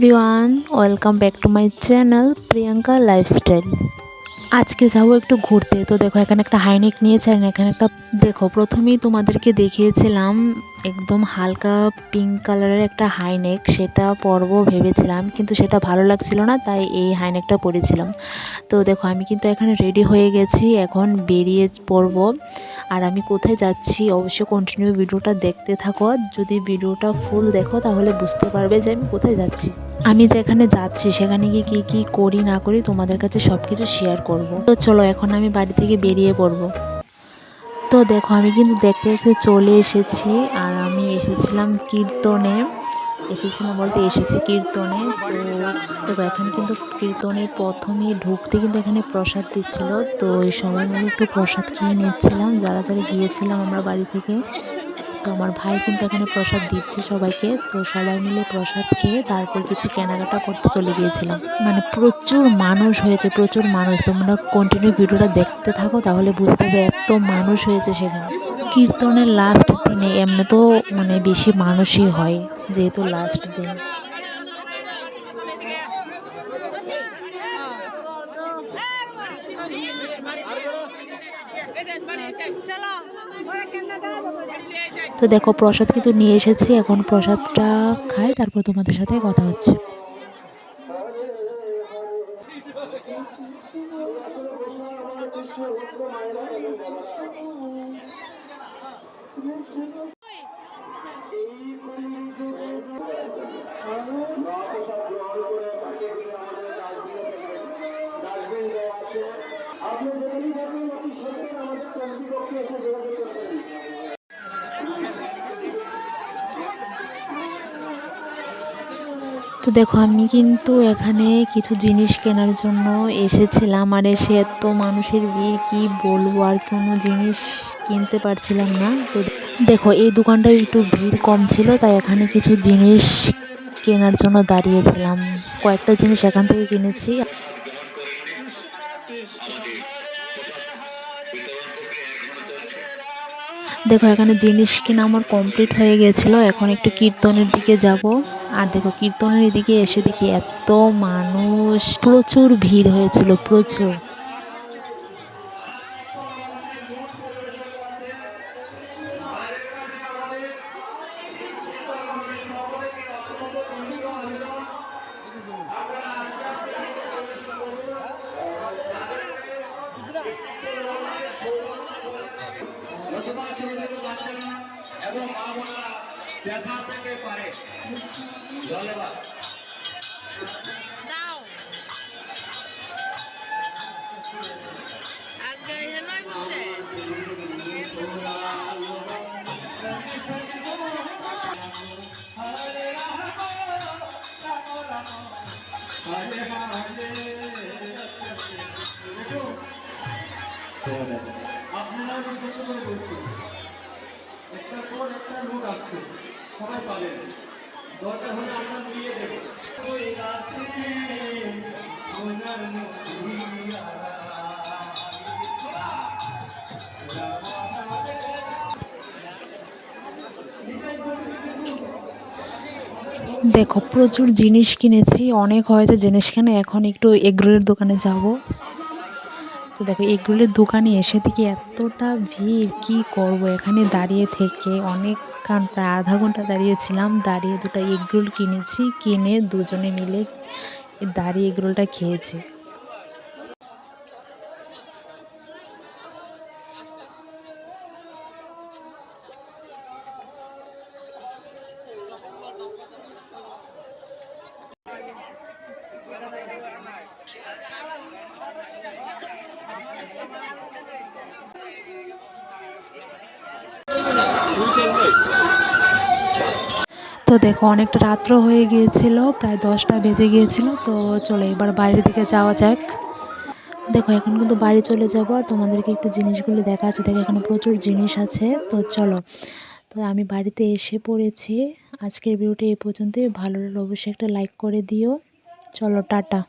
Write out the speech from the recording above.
Everyone, welcome back to my channel Priyanka lifestyle. আজকে যাবো একটু ঘুরতে। তো দেখো এখানে একটা হাইনেক নিয়েছে, এখানে একটা দেখো প্রথমেই তোমাদেরকে দেখিয়েছিলাম একদম হালকা পিঙ্ক কালারের একটা হাইনেক, সেটা পরবো ভেবেছিলাম কিন্তু সেটা ভালো লাগছিল না, তাই এই হাইনেকটা পরেছিলাম। তো দেখো আমি কিন্তু এখানে রেডি হয়ে গেছি, এখন বেরিয়ে পড়বো। আর আমি কোথায় যাচ্ছি অবশ্যই কন্টিনিউ ভিডিওটা দেখতে থাকো। যদি ভিডিওটা ফুল দেখো তাহলে বুঝতে পারবে যে আমি কোথায় যাচ্ছি। আমি যেখানে যাচ্ছি সেখানে গিয়ে কী কী করি না করি তোমাদের কাছে সব কিছু শেয়ার করব। তো চলো এখন আমি বাড়ি থেকে বেরিয়ে পড়বো। তো দেখো আমি কিন্তু দেখতে দেখতে চলে এসেছি, আর আমি এসেছিলাম কীর্তনে। এসেছি কীর্তনে। তো দেখো এখানে কিন্তু কীর্তনের প্রথমেই ঢুকতে কিন্তু এখানে প্রসাদ দিচ্ছিল। তো এই সবাই মিলে একটু প্রসাদ খেয়ে নিচ্ছিলাম, যারা যারা গিয়েছিলাম আমরা বাড়ি থেকে। তো আমার ভাই কিন্তু এখানে প্রসাদ দিচ্ছে সবাইকে। তো সবাই মিলে প্রসাদ খেয়ে তারপর কিছু কেনাকাটা করতে চলে গিয়েছিলাম। মানে প্রচুর মানুষ হয়েছে, প্রচুর মানুষ। তোমরা কন্টিনিউ ভিডিওটা দেখতে থাকো তাহলে বুঝতে পারবে এত মানুষ হয়েছে সেখানে। কীর্তনের লাস্ট দিনে এমনি তো মানে বেশি মানুষই হয়, যেহেতু লাস্ট দিন। তো দেখো প্রসাদ কিন্তু নিয়ে এসেছি, এখন প্রসাদটা খাই, তারপর তোমাদের সাথে কথা হচ্ছে। তো দেখো আমি কিন্তু এখানে কিছু জিনিস কেনার জন্য এসেছিলাম, আর এসে এত মানুষের ভিড় কি বলবো, আর কোনো জিনিস কিনতে পারছিলাম না। তো দেখো এই দোকানটায় একটু ভিড় কম ছিল, তাই এখানে কিছু জিনিস কেনার জন্য দাঁড়িয়েছিলাম। কয়েকটা জিনিস এখান থেকে কিনেছি। দেখো এখানে জিনিস কেনা আমার কমপ্লিট হয়ে গেছিলো, এখন একটু কীর্তনের দিকে যাব। আর দেখো কীর্তনের দিকে এসে দেখি এত মানুষ, প্রচুর ভিড় হয়েছিল, প্রচুর। এবং মা বোনেরা ব্যথা পেতে পারে। ধন্যবাদ। আপনারা জিজ্ঞেস করে বলছি, একটার পর একটা লোক আসছে, সবাই পাবেন। দরকার হলে আমরা মিলিয়ে দেবো। দেখো প্রচুর জিনিস কিনেছি, অনেক হয়েছে জিনিস কেনা। এখন একটু এগরোলের দোকানে যাব। তো দেখো এগরোলের দোকানে এসে থেকে এতটা ভিড়, কি করব এখানে দাঁড়িয়ে থেকে অনেকক্ষণ, প্রায় আধা ঘন্টা দাঁড়িয়েছিলাম। দাঁড়িয়ে দুটো এগরোল কিনেছি, কিনে দুজনে মিলে দাঁড়িয়ে এগরোলটা খেয়েছি। তো দেখো অনেকটা রাত্র হয়ে গিয়েছিল, প্রায় 10টা বেজে গিয়েছিল। তো চলো এবার বাইরের দিকে যাওয়া যাক। দেখো এখন কিন্তু বাড়ি চলে যাবো, আর তোমাদেরকে একটু জিনিসগুলো দেখা আছে। দেখো এখানে প্রচুর জিনিস আছে। তো চলো, তো আমি বাড়িতে এসে পড়েছি। আজকের ভিডিওটি এই পর্যন্তই। ভালো লাগলে অবশ্যই একটা লাইক করে দিও। চলো টাটা।